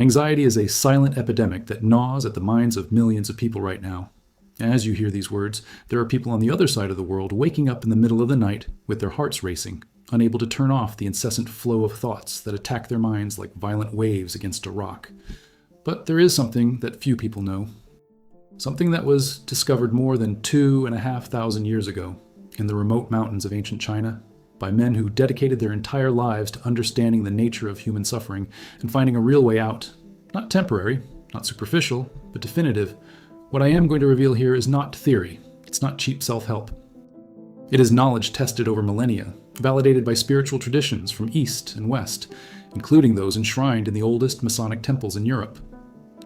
Anxiety is a silent epidemic that gnaws at the minds of millions of people right now. As you hear these words, there are people on the other side of the world waking up in the middle of the night with their hearts racing, unable to turn off the incessant flow of thoughts that attack their minds like violent waves against a rock. But there is something that few people know. Something that was discovered more than 2,500 years ago in the remote mountains of ancient China by men who dedicated their entire lives to understanding the nature of human suffering and finding a real way out. Not temporary, not superficial, but definitive. What I am going to reveal here is not theory. It's not cheap self-help. It is knowledge tested over millennia, validated by spiritual traditions from East and West, including those enshrined in the oldest Masonic temples in Europe.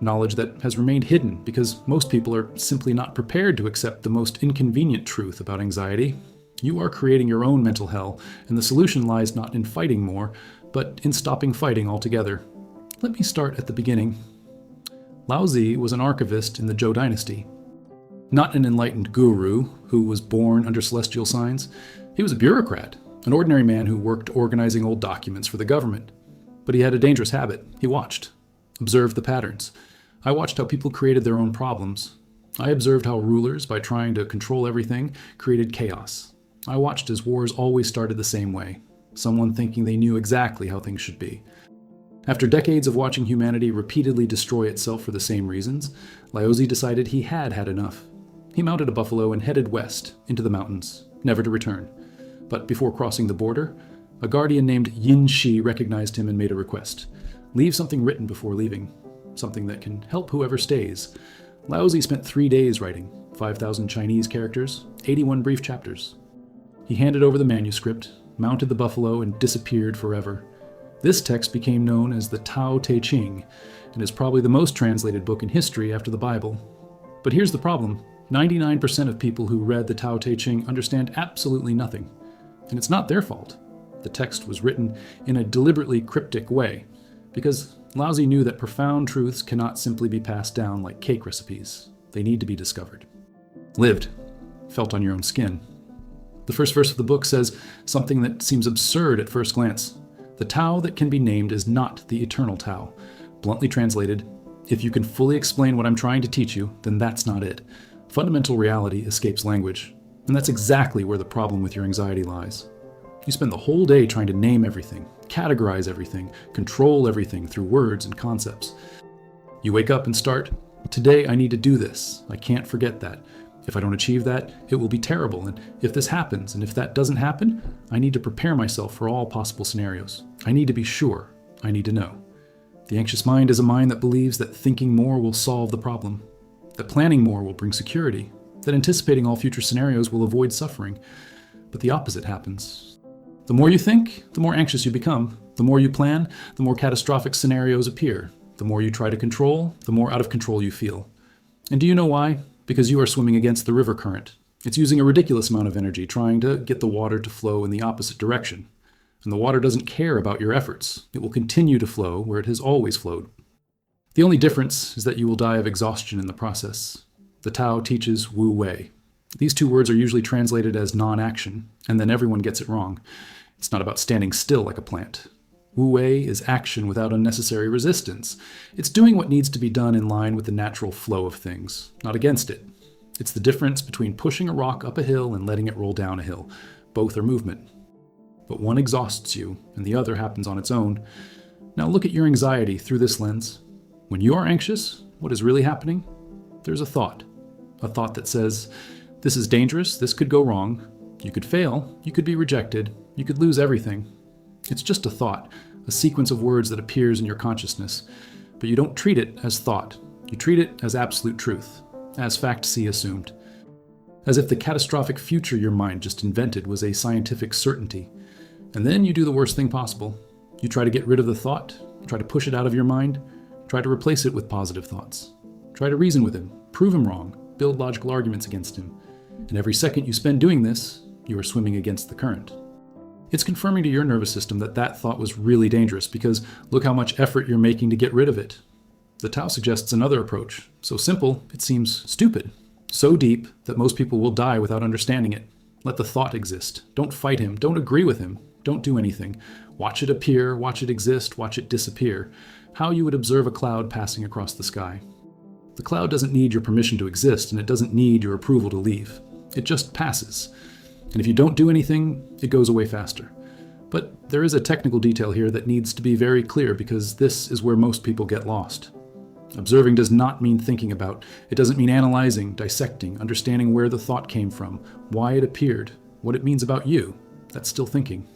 Knowledge that has remained hidden because most people are simply not prepared to accept the most inconvenient truth about anxiety. You are creating your own mental hell, and the solution lies not in fighting more, but in stopping fighting altogether. Let me start at the beginning. Laozi was an archivist in the Zhou dynasty. Not an enlightened guru who was born under celestial signs. He was a bureaucrat, an ordinary man who worked organizing old documents for the government. But he had a dangerous habit. He watched, observed the patterns. I watched how people created their own problems. I observed how rulers, by trying to control everything, created chaos. I watched as wars always started the same way, someone thinking they knew exactly how things should be. After decades of watching humanity repeatedly destroy itself for the same reasons, Laozi decided he had had enough. He mounted a buffalo and headed west, into the mountains, never to return. But before crossing the border, a guardian named Yin Shi recognized him and made a request. Leave something written before leaving, something that can help whoever stays. Laozi spent 3 days writing, 5,000 Chinese characters, 81 brief chapters. He handed over the manuscript, mounted the buffalo, and disappeared forever. This text became known as the Tao Te Ching, and is probably the most translated book in history after the Bible. But here's the problem. 99% of people who read the Tao Te Ching understand absolutely nothing. And it's not their fault. The text was written in a deliberately cryptic way, because Laozi knew that profound truths cannot simply be passed down like cake recipes. They need to be discovered. Lived. Felt on your own skin. The first verse of the book says something that seems absurd at first glance. The Tao that can be named is not the eternal Tao. Bluntly translated, if you can fully explain what I'm trying to teach you, then that's not it. Fundamental reality escapes language, and that's exactly where the problem with your anxiety lies. You spend the whole day trying to name everything, categorize everything, control everything through words and concepts. You wake up and start, today I need to do this. I can't forget that. If I don't achieve that, it will be terrible. And if this happens, and if that doesn't happen, I need to prepare myself for all possible scenarios. I need to be sure. I need to know. The anxious mind is a mind that believes that thinking more will solve the problem, that planning more will bring security, that anticipating all future scenarios will avoid suffering. But the opposite happens. The more you think, the more anxious you become. The more you plan, the more catastrophic scenarios appear. The more you try to control, the more out of control you feel. And do you know why? Because you are swimming against the river current. It's using a ridiculous amount of energy trying to get the water to flow in the opposite direction. And the water doesn't care about your efforts. It will continue to flow where it has always flowed. The only difference is that you will die of exhaustion in the process. The Tao teaches Wu Wei. These two words are usually translated as non-action, and then everyone gets it wrong. It's not about standing still like a plant. Wu Wei is action without unnecessary resistance. It's doing what needs to be done in line with the natural flow of things, not against it. It's the difference between pushing a rock up a hill and letting it roll down a hill. Both are movement. But one exhausts you, and the other happens on its own. Now look at your anxiety through this lens. When you are anxious, what is really happening? There's a thought that says, this is dangerous, this could go wrong, you could fail, you could be rejected, you could lose everything. It's just a thought, a sequence of words that appears in your consciousness, but you don't treat it as thought. You treat it as absolute truth, as fact C assumed, as if the catastrophic future your mind just invented was a scientific certainty. And then you do the worst thing possible. You try to get rid of the thought, try to push it out of your mind, try to replace it with positive thoughts. Try to reason with him, prove him wrong, build logical arguments against him. And every second you spend doing this, you are swimming against the current. It's confirming to your nervous system that that thought was really dangerous because look how much effort you're making to get rid of it. The Tao suggests another approach, so simple it seems stupid, so deep that most people will die without understanding it. Let the thought exist. Don't fight him. Don't agree with him. Don't do anything. Watch it appear, watch it exist, watch it disappear. how you would observe a cloud passing across the sky. The cloud doesn't need your permission to exist, and it doesn't need your approval to leave. It just passes. And if you don't do anything, it goes away faster. But there is a technical detail here that needs to be very clear, because this is where most people get lost. Observing does not mean thinking about. It doesn't mean analyzing, dissecting, understanding where the thought came from, why it appeared, what it means about you. That's still thinking.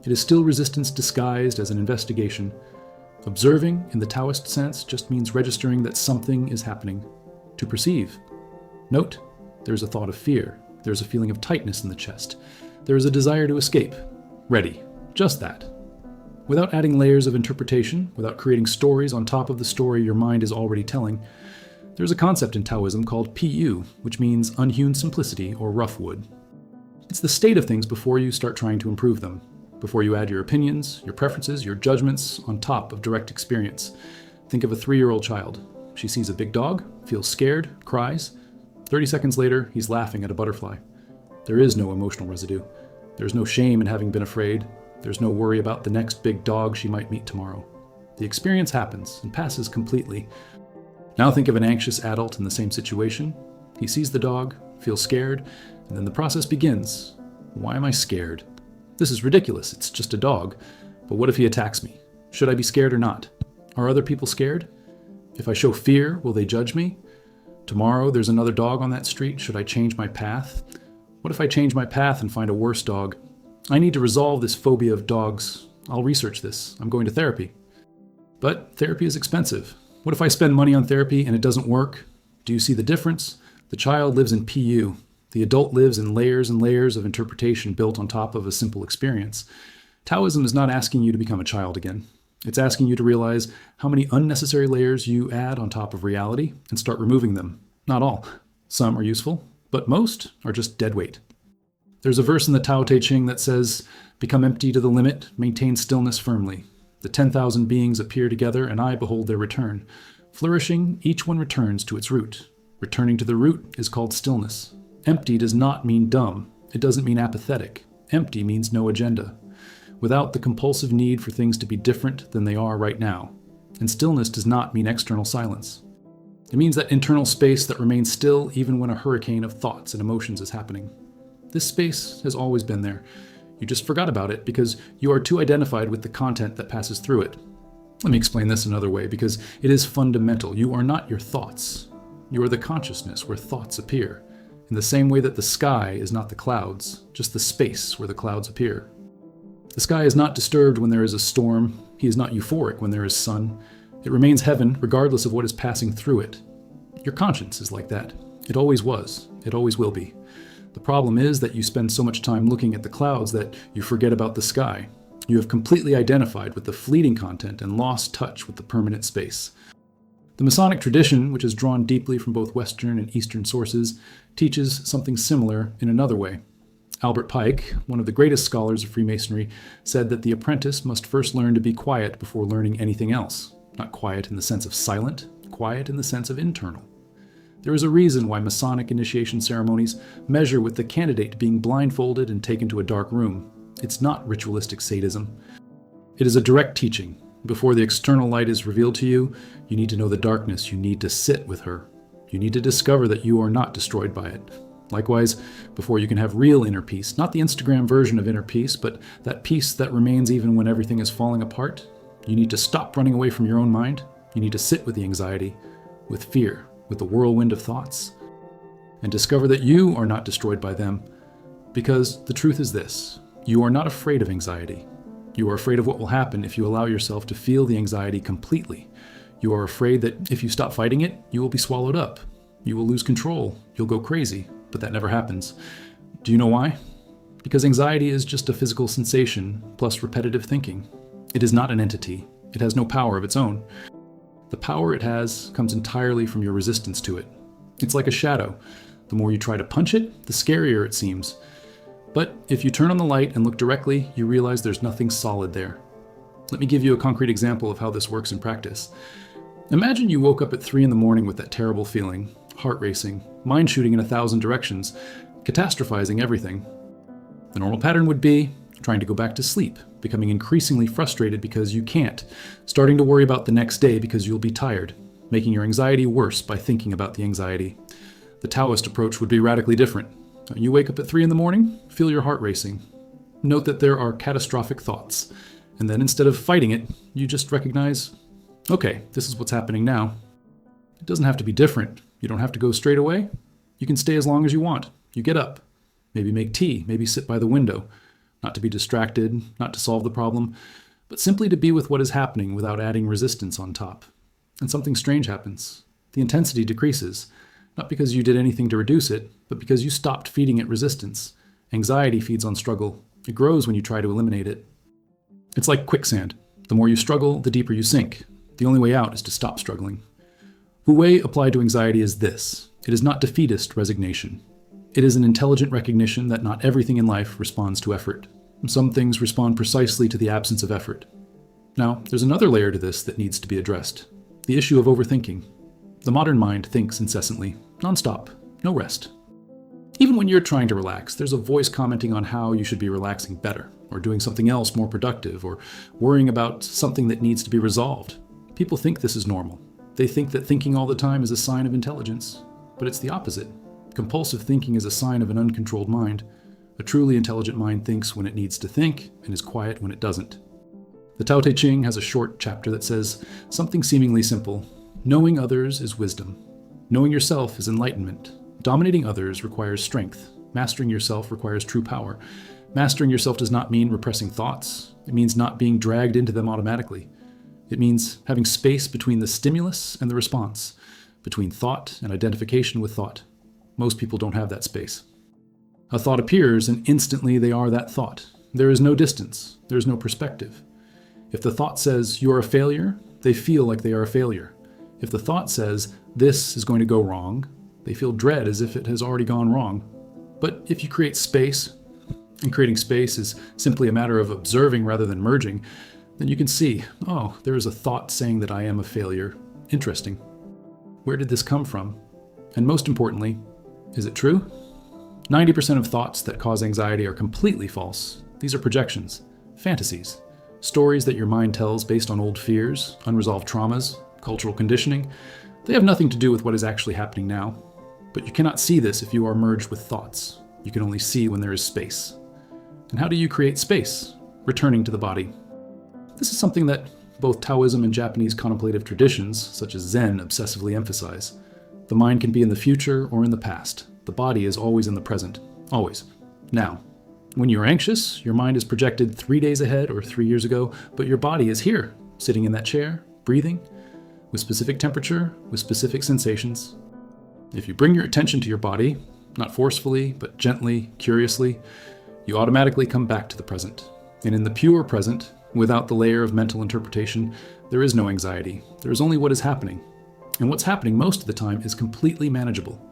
It is still resistance disguised as an investigation. Observing, in the Taoist sense, just means registering that something is happening. To perceive. Note, there's a thought of fear. There's a feeling of tightness in the chest. There is a desire to escape. Ready. Just that. Without adding layers of interpretation, without creating stories on top of the story your mind is already telling, there's a concept in Taoism called Pu, which means unhewn simplicity or rough wood. It's the state of things before you start trying to improve them, before you add your opinions, your preferences, your judgments on top of direct experience. Think of a 3-year-old child. She sees a big dog, feels scared, cries. 30 seconds later, he's laughing at a butterfly. There is no emotional residue. There's no shame in having been afraid. There's no worry about the next big dog she might meet tomorrow. The experience happens and passes completely. Now think of an anxious adult in the same situation. He sees the dog, feels scared, and then the process begins. Why am I scared? This is ridiculous. It's just a dog. But what if he attacks me? Should I be scared or not? Are other people scared? If I show fear, will they judge me? Tomorrow there's another dog on that street. Should I change my path? What if I change my path and find a worse dog? I need to resolve this phobia of dogs. I'll research this. I'm going to therapy. But therapy is expensive. What if I spend money on therapy and it doesn't work? Do you see the difference? The child lives in Pu. The adult lives in layers and layers of interpretation built on top of a simple experience. Taoism is not asking you to become a child again. It's asking you to realize how many unnecessary layers you add on top of reality and start removing them. Not all. Some are useful, but most are just dead weight. There's a verse in the Tao Te Ching that says, "Become empty to the limit, maintain stillness firmly. The 10,000 beings appear together, and I behold their return. Flourishing, each one returns to its root. Returning to the root is called stillness." Empty does not mean dumb. It doesn't mean apathetic. Empty means no agenda. Without the compulsive need for things to be different than they are right now. And stillness does not mean external silence. It means that internal space that remains still even when a hurricane of thoughts and emotions is happening. This space has always been there. You just forgot about it because you are too identified with the content that passes through it. Let me explain this another way, because it is fundamental. You are not your thoughts. You are the consciousness where thoughts appear, in the same way that the sky is not the clouds, just the space where the clouds appear. The sky is not disturbed when there is a storm. He is not euphoric when there is sun. It remains heaven regardless of what is passing through it. Your conscience is like that. It always was. It always will be. The problem is that you spend so much time looking at the clouds that you forget about the sky. You have completely identified with the fleeting content and lost touch with the permanent space. The Masonic tradition, which is drawn deeply from both Western and Eastern sources, teaches something similar in another way. Albert Pike, one of the greatest scholars of Freemasonry, said that the apprentice must first learn to be quiet before learning anything else. Not quiet in the sense of silent, quiet in the sense of internal. There is a reason why Masonic initiation ceremonies measure with the candidate being blindfolded and taken to a dark room. It's not ritualistic sadism. It is a direct teaching. Before the external light is revealed to you, you need to know the darkness. You need to sit with her. You need to discover that you are not destroyed by it. Likewise, before you can have real inner peace, not the Instagram version of inner peace, but that peace that remains even when everything is falling apart, you need to stop running away from your own mind. You need to sit with the anxiety, with fear, with the whirlwind of thoughts, and discover that you are not destroyed by them. Because the truth is this: you are not afraid of anxiety. You are afraid of what will happen if you allow yourself to feel the anxiety completely. You are afraid that if you stop fighting it, you will be swallowed up. You will lose control. You'll go crazy. But that never happens. Do you know why? Because anxiety is just a physical sensation plus repetitive thinking. It is not an entity. It has no power of its own. The power it has comes entirely from your resistance to it. It's like a shadow. The more you try to punch it, the scarier it seems. But if you turn on the light and look directly, you realize there's nothing solid there. Let me give you a concrete example of how this works in practice. Imagine you woke up at 3 a.m. with that terrible feeling, heart racing, mind shooting in 1,000 directions, catastrophizing everything. The normal pattern would be trying to go back to sleep becoming increasingly frustrated because you can't, starting to worry about the next day because you'll be tired, making your anxiety worse by thinking about the anxiety. The Taoist approach would be radically different. You wake up at 3 in the morning, feel your heart racing. Note that there are catastrophic thoughts, and then instead of fighting it, you just recognize, okay, this is what's happening now. It doesn't have to be different. You don't have to go straight away. You can stay as long as you want. You get up. Maybe make tea, maybe sit by the window. Not to be distracted, not to solve the problem, but simply to be with what is happening without adding resistance on top. And something strange happens. The intensity decreases, not because you did anything to reduce it, but because you stopped feeding it resistance. Anxiety feeds on struggle. It grows when you try to eliminate it. It's like quicksand. The more you struggle, the deeper you sink. The only way out is to stop struggling. Wu Wei applied to anxiety is this. It is not defeatist resignation. It is an intelligent recognition that not everything in life responds to effort. Some things respond precisely to the absence of effort. Now, there's another layer to this that needs to be addressed. The issue of overthinking. The modern mind thinks incessantly, nonstop, no rest. Even when you're trying to relax, there's a voice commenting on how you should be relaxing better, or doing something else more productive, or worrying about something that needs to be resolved. People think this is normal. They think that thinking all the time is a sign of intelligence, but it's the opposite. Compulsive thinking is a sign of an uncontrolled mind. A truly intelligent mind thinks when it needs to think and is quiet when it doesn't. The Tao Te Ching has a short chapter that says something seemingly simple. Knowing others is wisdom. Knowing yourself is enlightenment. Dominating others requires strength. Mastering yourself requires true power. Mastering yourself does not mean repressing thoughts. It means not being dragged into them automatically. It means having space between the stimulus and the response, between thought and identification with thought. Most people don't have that space. A thought appears and instantly they are that thought. There is no distance. There is no perspective. If the thought says you're a failure, they feel like they are a failure. If the thought says this is going to go wrong, they feel dread as if it has already gone wrong. But if you create space, and creating space is simply a matter of observing rather than merging, then you can see, oh, there is a thought saying that I am a failure. Interesting. Where did this come from? And most importantly, is it true? 90% of thoughts that cause anxiety are completely false. These are projections, fantasies, stories that your mind tells based on old fears, unresolved traumas, cultural conditioning. They have nothing to do with what is actually happening now. But you cannot see this if you are merged with thoughts. You can only see when there is space. And how do you create space? Returning to the body. This is something that both Taoism and Japanese contemplative traditions, such as Zen, obsessively emphasize. The mind can be in the future or in the past. The body is always in the present. Always. Now, when you're anxious, your mind is projected 3 days ahead or 3 years ago, but your body is here, sitting in that chair, breathing, with specific temperature, with specific sensations. If you bring your attention to your body, not forcefully, but gently, curiously, you automatically come back to the present. And in the pure present, without the layer of mental interpretation, there is no anxiety. There is only what is happening. And what's happening most of the time is completely manageable.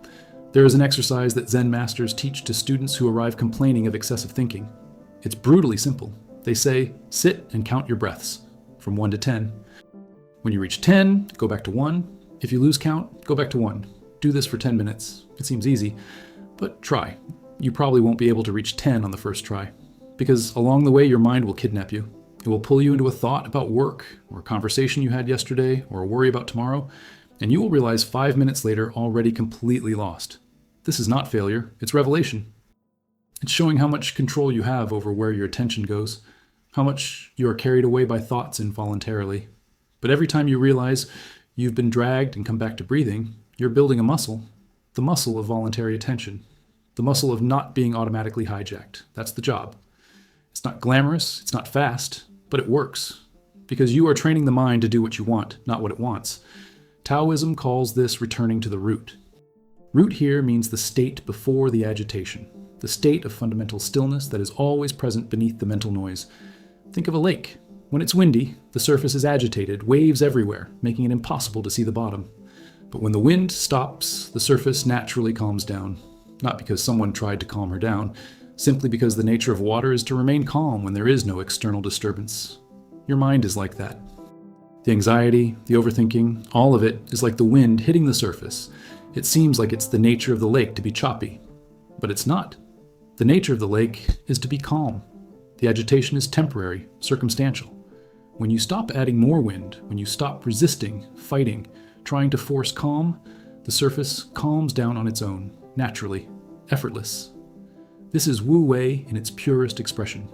There is an exercise that Zen masters teach to students who arrive complaining of excessive thinking. It's brutally simple. They say, sit and count your breaths, from 1 to 10. When you reach 10, go back to 1. If you lose count, go back to 1. Do this for 10 minutes. It seems easy, but try. You probably won't be able to reach 10 on the first try, because along the way your mind will kidnap you. It will pull you into a thought about work, or a conversation you had yesterday, or a worry about tomorrow, and you will realize 5 minutes later already completely lost. This is not failure, it's revelation. It's showing how much control you have over where your attention goes, how much you are carried away by thoughts involuntarily. But every time you realize you've been dragged and come back to breathing, you're building a muscle, the muscle of voluntary attention, the muscle of not being automatically hijacked. That's the job. It's not glamorous, it's not fast, but it works, because you are training the mind to do what you want, not what it wants. Taoism calls this returning to the root. Root here means the state before the agitation, the state of fundamental stillness that is always present beneath the mental noise. Think of a lake. When it's windy, the surface is agitated, waves everywhere, making it impossible to see the bottom. But when the wind stops, the surface naturally calms down. Not because someone tried to calm her down, simply because the nature of water is to remain calm when there is no external disturbance. Your mind is like that. The anxiety, the overthinking, all of it is like the wind hitting the surface. It seems like it's the nature of the lake to be choppy, but it's not. The nature of the lake is to be calm. The The agitation is temporary, circumstantial. When you stop adding more wind, when you stop resisting, fighting, trying to force calm, the surface calms down on its own, naturally, effortless. This is Wu Wei in its purest expression.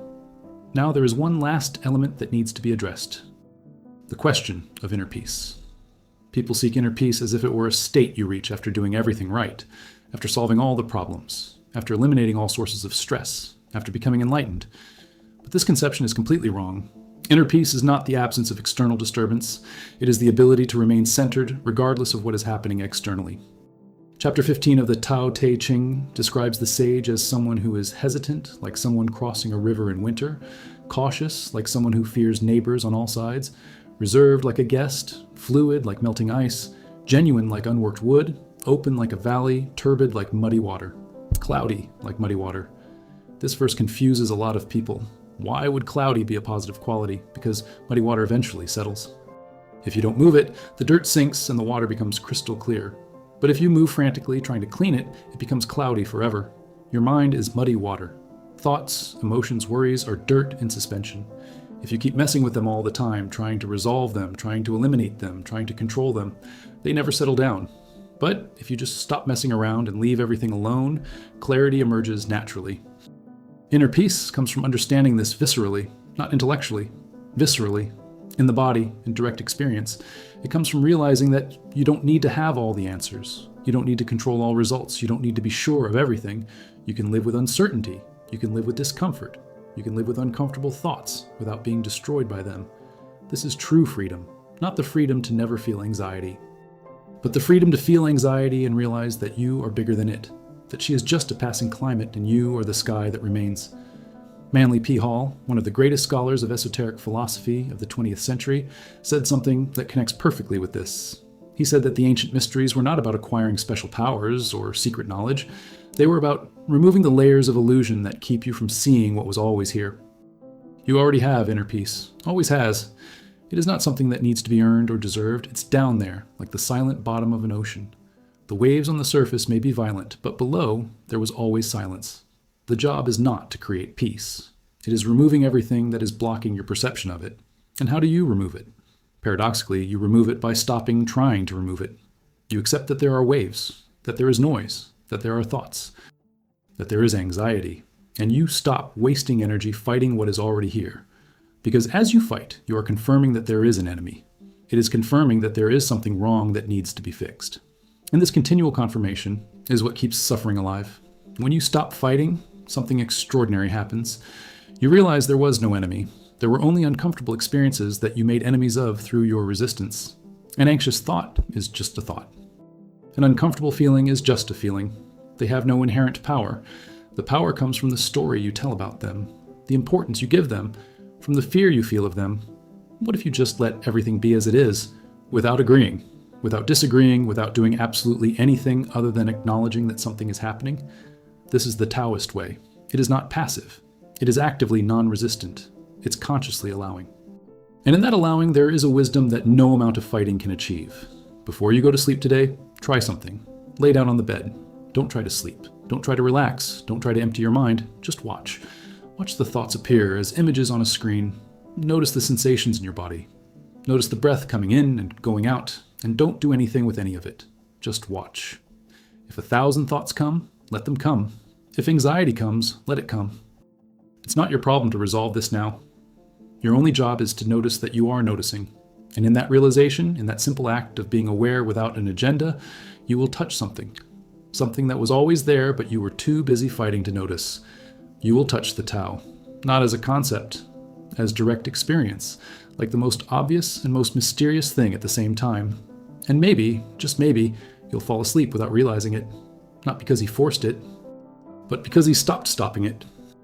Now there is one last element that needs to be addressed. The question of inner peace. People seek inner peace as if it were a state you reach after doing everything right, after solving all the problems, after eliminating all sources of stress, after becoming enlightened. But this conception is completely wrong. Inner peace is not the absence of external disturbance. It is the ability to remain centered regardless of what is happening externally. Chapter 15 of the Tao Te Ching describes the sage as someone who is hesitant, like someone crossing a river in winter, cautious, like someone who fears neighbors on all sides, reserved like a guest, fluid like melting ice, genuine like unworked wood, open like a valley, turbid like muddy water, cloudy like muddy water. This verse confuses a lot of people. Why would cloudy be a positive quality? Because muddy water eventually settles. If you don't move it, the dirt sinks and the water becomes crystal clear. But if you move frantically trying to clean it, it becomes cloudy forever. Your mind is muddy water. Thoughts, emotions, worries are dirt in suspension. If you keep messing with them all the time, trying to resolve them, trying to eliminate them, trying to control them, they never settle down. But if you just stop messing around and leave everything alone, clarity emerges naturally. Inner peace comes from understanding this viscerally, not intellectually, viscerally, in the body, in direct experience. It comes from realizing that you don't need to have all the answers. You don't need to control all results. You don't need to be sure of everything. You can live with uncertainty. You can live with discomfort. You can live with uncomfortable thoughts without being destroyed by them. This is true freedom, not the freedom to never feel anxiety, but the freedom to feel anxiety and realize that you are bigger than it, that she is just a passing climate and you are the sky that remains. Manly P. Hall, one of the greatest scholars of esoteric philosophy of the 20th century, said something that connects perfectly with this. He said that the ancient mysteries were not about acquiring special powers or secret knowledge. They were about removing the layers of illusion that keep you from seeing what was always here. You already have inner peace, always has. It is not something that needs to be earned or deserved. It's down there, like the silent bottom of an ocean. The waves on the surface may be violent, but below there was always silence. The job is not to create peace. It is removing everything that is blocking your perception of it. And how do you remove it? Paradoxically, you remove it by stopping trying to remove it. You accept that there are waves, that there is noise, that there are thoughts, that there is anxiety, and you stop wasting energy fighting what is already here. Because as you fight, you are confirming that there is an enemy. It is confirming that there is something wrong that needs to be fixed. And this continual confirmation is what keeps suffering alive. When you stop fighting, something extraordinary happens. You realize there was no enemy. There were only uncomfortable experiences that you made enemies of through your resistance. An anxious thought is just a thought. An uncomfortable feeling is just a feeling. They have no inherent power. The power comes from the story you tell about them, the importance you give them, from the fear you feel of them. What if you just let everything be as it is, without agreeing, without disagreeing, without doing absolutely anything other than acknowledging that something is happening? This is the Taoist way. It is not passive. It is actively non-resistant. It's consciously allowing. And in that allowing, there is a wisdom that no amount of fighting can achieve. Before you go to sleep today, try something. Lay down on the bed. Don't try to sleep. Don't try to relax. Don't try to empty your mind. Just watch. Watch the thoughts appear as images on a screen. Notice the sensations in your body. Notice the breath coming in and going out. And don't do anything with any of it. Just watch. If 1,000 thoughts come, let them come. If anxiety comes, let it come. It's not your problem to resolve this now. Your only job is to notice that you are noticing. And in that realization, in that simple act of being aware without an agenda, you will touch something. Something that was always there, but you were too busy fighting to notice. You will touch the Tao, not as a concept, as direct experience, like the most obvious and most mysterious thing at the same time. And maybe, just maybe, you'll fall asleep without realizing it. Not because he forced it, but because he stopped stopping it.